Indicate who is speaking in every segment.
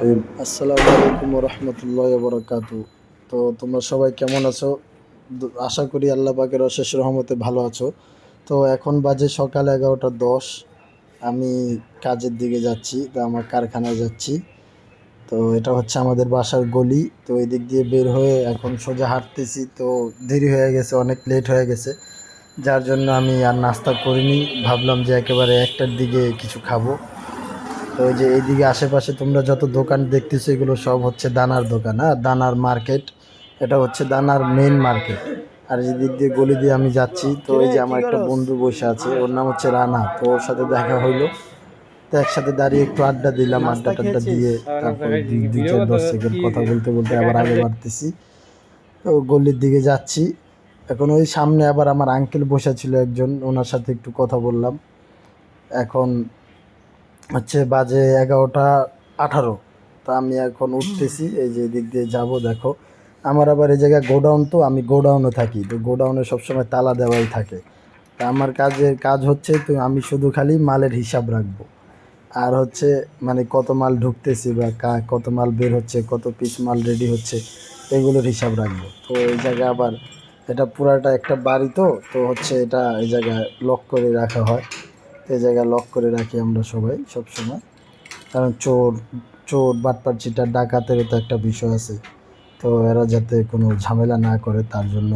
Speaker 1: রহিম। আসসালামু আলাইকুম রহমতুল্লাহ বরকাতু। তো তোমরা সবাই কেমন আছো? আশা করি আল্লাহ পাকের অশেষ রহমতে ভালো আছো। তো এখন বাজে সকাল 11টা 10। আমি কাজের দিকে যাচ্ছি, তো আমার কারখানায় যাচ্ছি। তো এটা হচ্ছে আমাদের বাসার গলি। তো এই দিক দিয়ে বের হয়ে এখন সোজা হাঁটতেছি। তো দেরি হয়ে গেছে, অনেক লেট হয়ে গেছে, যার জন্য আমি আর নাস্তা করিনি। ভাবলাম যে একেবারে 1টার দিকে কিছু খাবো। তো ওই যে এইদিকে আশেপাশে তোমরা যত দোকান দেখতেছো এগুলো সব হচ্ছে দানার দোকান, হ্যাঁ, দানার মার্কেট। এটা হচ্ছে দানার মেইন মার্কেট। আর এই দিক দিয়ে গলি দিয়ে আমি যাচ্ছি। তো এই যে আমার একটা বন্ধু বসে আছে, ওর নাম হচ্ছে রানা। তো ওর সাথে দেখা হইলো। তো একসাথে দাঁড়িয়ে একটু আড্ডা দিলাম, আড্ডা টাড্ডা দিয়ে তারপর 2-4-10 সেকেন্ড কথা বলতে বলতে আবার আগে বাড়তেছি। তো গলির দিকে যাচ্ছি। এখন ওই সামনে আবার আমার আঙ্কেল বসে ছিল একজন, ওনার সাথে একটু কথা বললাম। এখন হচ্ছে বাজে 11টা 18। তা আমি এখন উঠতেছি, এই যে দিক দিয়ে যাব। দেখো আমার আবার এই জায়গায় গোডাউন, তো আমি গোডাউনে থাকি। তো গোডাউনে সবসময় তালা দেওয়াই থাকে। তা আমার কাজ হচ্ছে, তো আমি শুধু খালি মালের হিসাব রাখবো। আর হচ্ছে মানে কত মাল ঢুকতেছি বা কত মাল বের হচ্ছে, কত পিস মাল রেডি হচ্ছে, এগুলোর হিসাব রাখবো। তো এই জায়গায় আবার এটা পুরাটা একটা বাড়ি, তো তো হচ্ছে এটা এই জায়গায় লক করে রাখা হয়। তো এই জায়গায় লক করে রাখি আমরা সবাই সব সময়। কারণ চোর চোর বাটপার চিটার ডাকাতেরও তো একটা বিষয় আছে। তো এরা যাতে কোনো ঝামেলা না করে তার জন্য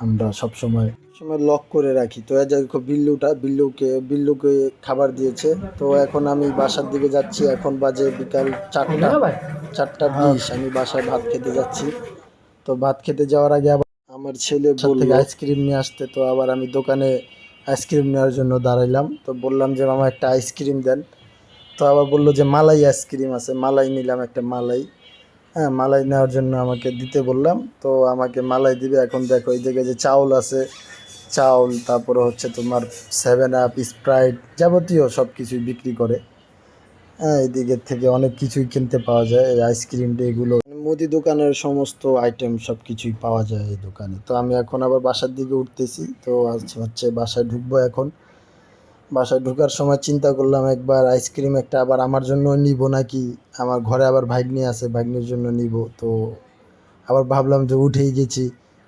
Speaker 1: আমরা সবসময় সময় লক করে রাখি। তো এ দেখো বিল্লুকে খাবার দিয়েছে। তো এখন আমি বাসার দিকে যাচ্ছি। এখন বাজে বিকাল 4টা 20। আমি বাসায় ভাত খেতে যাচ্ছি। তো ভাত খেতে যাওয়ার আগে আবার আমার ছেলে থেকে আইসক্রিম নিয়ে আসতে। তো আবার আমি দোকানে আইসক্রিম নেওয়ার জন্য দাঁড়াইলাম। তো বললাম যে মামা একটা আইসক্রিম দেন। তো আবার বললো যে মালাই আইসক্রিম আছে। মালাই নিলাম, একটা মালাই। হ্যাঁ, মালাই নেওয়ার জন্য আমাকে দিতে বললাম। তো আমাকে মালাই দিবে। এখন দেখো এই জায়গায় যে চাউল আছে, চাউল, তারপরে হচ্ছে তোমার 7 আপ, স্প্রাইট, যাবতীয় সব কিছুই বিক্রি করে। হ্যাঁ, এই দিকের থেকে অনেক কিছুই কিনতে পাওয়া যায়। এই আইসক্রিমটা এগুলো মুদি দোকানের সমস্ত আইটেম সব কিছুই পাওয়া যায় এই দোকানে। তো আমি এখন আবার বাসার দিকে উঠতেছি। তো আজ হচ্ছে বাসায় ঢুকবো এখন। বাসায় ঢোকার সময় চিন্তা করলাম একবার আইসক্রিম একটা আবার আমার জন্য নিব নাকি, আমার ঘরে আবার ভাগ্নি আছে, ভাগ্নির জন্য নিব। তো আবার ভাবলাম যে উঠেই গেছি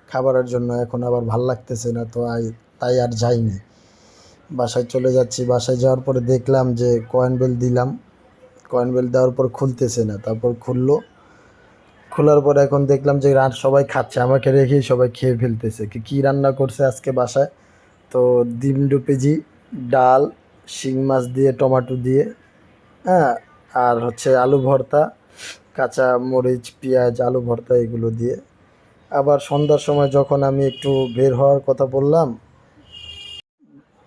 Speaker 1: খাবারের জন্য, এখন আবার ভাল লাগতেছে না। তো তাই আর যাইনি, বাসায় চলে যাচ্ছি। বাসায় যাওয়ার পরে দেখলাম যে কয়েন বেল দিলাম, কয়েন বেল দেওয়ার পর খুলতেছে না। তারপর খোলার পর এখন দেখলাম যে সবাই খাচ্ছে, আমাকে রেখেই সবাই খেয়ে ফেলতেছে। কি রান্না করছে আজকে বাসায়? তো ডিম 2 কেজি, ডাল, শিং মাছ দিয়ে, টমেটো দিয়ে, হ্যাঁ, আর হচ্ছে আলু ভর্তা, কাঁচা মরিচ, পেঁয়াজ, আলু ভর্তা, এগুলো দিয়ে। আবার সন্ধ্যার সময় যখন আমি একটু বের হওয়ার কথা বললাম,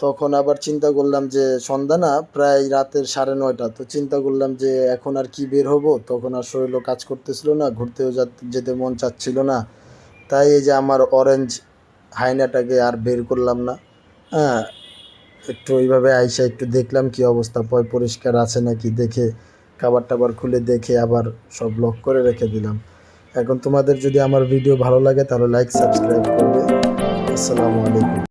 Speaker 1: তখন আবার চিন্তা করলাম যে সন্ধ্যা না, প্রায় রাতের 9:30। তো চিন্তা করলাম যে এখন আর কি বের হব, তখন আর শরীরও কাজ করতেছিল না, ঘুরতেও যেতে মন চাচ্ছিল না। তাই এই যে আমার অরেঞ্জ হাইনাটাকে আর বের করলাম না। হ্যাঁ, একটু ওইভাবে আইসা একটু দেখলাম কি অবস্থা, পরিষ্কার আছে নাকি দেখে, খাবার টাবার খুলে দেখে আবার সব লক করে রেখে দিলাম। এখন তোমাদের যদি আমার ভিডিও ভালো লাগে তাহলে লাইক সাবস্ক্রাইব করবে। আসসালামু আলাইকুম।